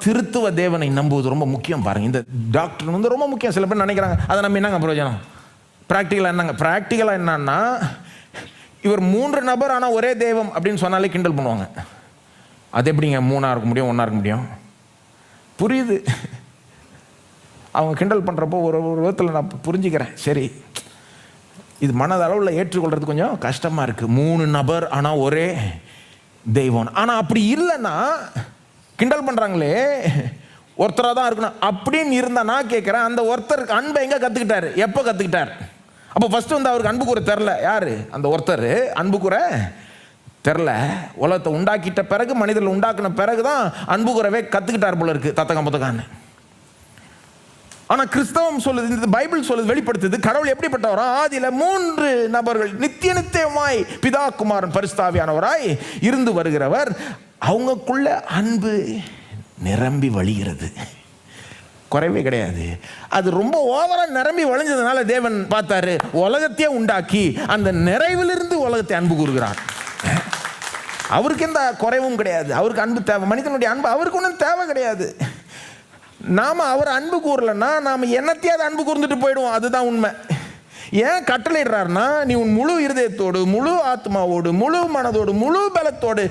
திருத்துவ தேவனை நம்புவது ரொம்ப முக்கியம். பாருங்க, இந்த டாக்டர் வந்து ரொம்ப முக்கியம். சில பேர் நினைக்கிறாங்க அதை நம்ம என்னங்க பிரயோஜனம். ப்ராக்டிக்கலாக என்னங்க, ப்ராக்டிக்கலாக என்னன்னா, இவர் 3 நபர் ஆனால் ஒரே தெய்வம் அப்படின்னு சொன்னாலே கிண்டல் பண்ணுவாங்க. அது எப்படிங்க 3ஆக இருக்க முடியும், 1ஆக இருக்க முடியும்? புரியுது. அவங்க கிண்டல் பண்ணுறப்போ ஒரு விதத்தில் நான் புரிஞ்சுக்கிறேன். சரி, இது மனதளவில் ஏற்றுக்கொள்கிறது கொஞ்சம் கஷ்டமாக இருக்குது. 3 நபர் ஆனால் ஒரே தெய்வம். ஆனால் அப்படி இல்லைன்னா கிண்டல் பண்ணுறாங்களே, ஒருத்தராக தான் இருக்கணும் அப்படின்னு இருந்தா நான் கேட்குறேன், அந்த ஒருத்தருக்கு அன்பை எங்கே கற்றுக்கிட்டாரு, எப்போ கற்றுக்கிட்டார்? அப்போ ஃபஸ்ட்டு வந்து அவருக்கு அன்பு கூற தெரில. யார் அந்த ஒருத்தர்? அன்பு கூற தெரில. உலகத்தை உண்டாக்கிட்ட பிறகு, மனிதர்கள் உண்டாக்கின பிறகு தான் அன்பு கூறவே கற்றுக்கிட்டார் போல இருக்கு, தத்தகான்னு. ஆனால் கிறிஸ்தவம் சொல்லுது, இந்த பைபிள் சொல்லுது, வெளிப்படுத்துது, கடவுள் எப்படிப்பட்டவரா? ஆதியில் 3 நபர்கள் நித்தியமாய் பிதா குமாரன் பரிசுத்தாவியானவராய் இருந்து வருகிறவர். அவங்களுக்குள்ள அன்பு நிரம்பி வழிகிறது, குறைவே கிடையாது. அது ரொம்ப ஓவராக நிரம்பி வழிஞ்சதுனால தேவன் பார்த்தாரு, உலகத்தையே உண்டாக்கி அந்த நிறைவிலிருந்து உலகத்தை அன்பு கூறுகிறார். அவருக்கு எந்த குறைவும் கிடையாது. அவருக்கு அன்பு தேவை, மனிதனுடைய அன்பு அவருக்கு ஒன்றும் தேவை கிடையாது. நாம் அவர் அன்பு கூறலைன்னா நாம் என்னத்தையாவது அன்பு கூர்ந்துட்டு போயிடுவோம். அதுதான் உண்மை. ஏன் கட்டளையிடுறாருன்னா, நீ உன் முழு இருதயத்தோடு, முழு ஆத்மாவோடு, முழு மனதோடு, முழு பலத்தோடு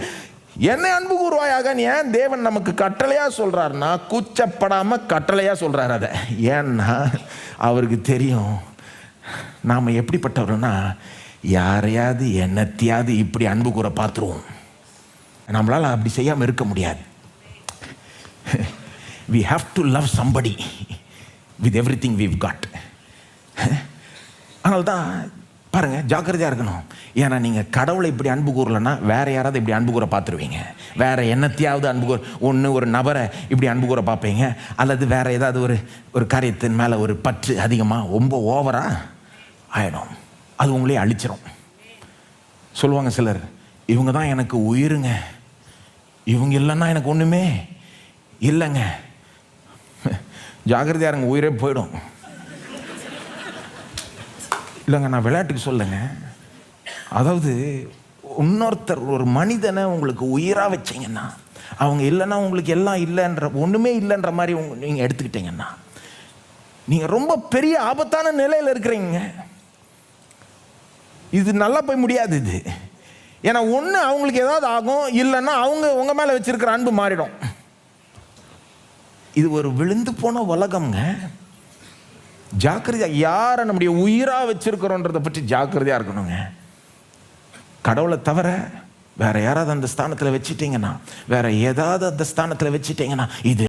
என்னை அன்பு கூறுவாயாக. ஏன் தேவன் நமக்கு கட்டளையா சொல்றாருன்னா, கூச்சப்படாம கட்டளையா சொல்றாரு. அதை ஏன்னா அவருக்கு தெரியும் நாம எப்படிப்பட்டவர்னா, யாரையாவது என்னத்தையாவது இப்படி அன்பு கூற பார்த்துருவோம். நம்மளால அப்படி செய்யாம இருக்க முடியாது. We have to love somebody with everything we've got. அதனால தான் பாருங்க, ஜாக்கிரதையாக இருக்கணும். ஏன்னா நீங்கள் கடவுளை இப்படி அன்பு கூறலைன்னா வேற யாராவது இப்படி அன்பு கூற பார்த்துருவீங்க. வேற என்னத்தையாவது அன்பு கூற, ஒன்று ஒரு நபரை இப்படி அன்பு கூற பார்ப்பீங்க, அல்லது வேற ஏதாவது ஒரு காரியத்தின் மேலே ஒரு பற்று அதிகமாக ரொம்ப ஓவராக ஆயிடும். அது உங்களே அழிச்சிடும். சொல்லுவாங்க சிலர், இவங்க தான் எனக்கு உயிருங்க, இவங்க இல்லைன்னா எனக்கு ஒன்றுமே இல்லைங்க. ஜாக்கிரதையாக இருங்க, உயிரே போயிடும். இல்லைங்க, நான் விளையாட்டுக்கு சொல்லுங்க. அதாவது இன்னொருத்தர், ஒரு மனிதனை உங்களுக்கு உயிராக வச்சிங்கன்னா, அவங்க இல்லைன்னா உங்களுக்கு எல்லாம் இல்லைன்ற, ஒன்றுமே இல்லைன்ற மாதிரி நீங்கள் எடுத்துக்கிட்டீங்கன்னா, நீங்கள் ரொம்ப பெரிய ஆபத்தான நிலையில் இருக்கிறீங்க. இது நல்லா போய் முடியாது இது. ஏன்னா ஒன்று அவங்களுக்கு ஏதாவது ஆகும், இல்லைன்னா அவங்க உங்கள் மேலே வச்சிருக்கிற அன்பு மாறிடும். இது ஒரு விழுந்து போன உலகம்ங்க. ஜாக்கிரதையா, யாரை நம்முடைய உயிரா வச்சிருக்கிறோன்றதை பற்றி ஜாக்கிரதையா இருக்கணுங்க. கடவுளை தவிர வேற யாராவது அந்த ஸ்தானத்தில் வச்சுட்டீங்கன்னா, வேற ஏதாவது அந்த ஸ்தானத்தில் வச்சுட்டீங்கன்னா, இது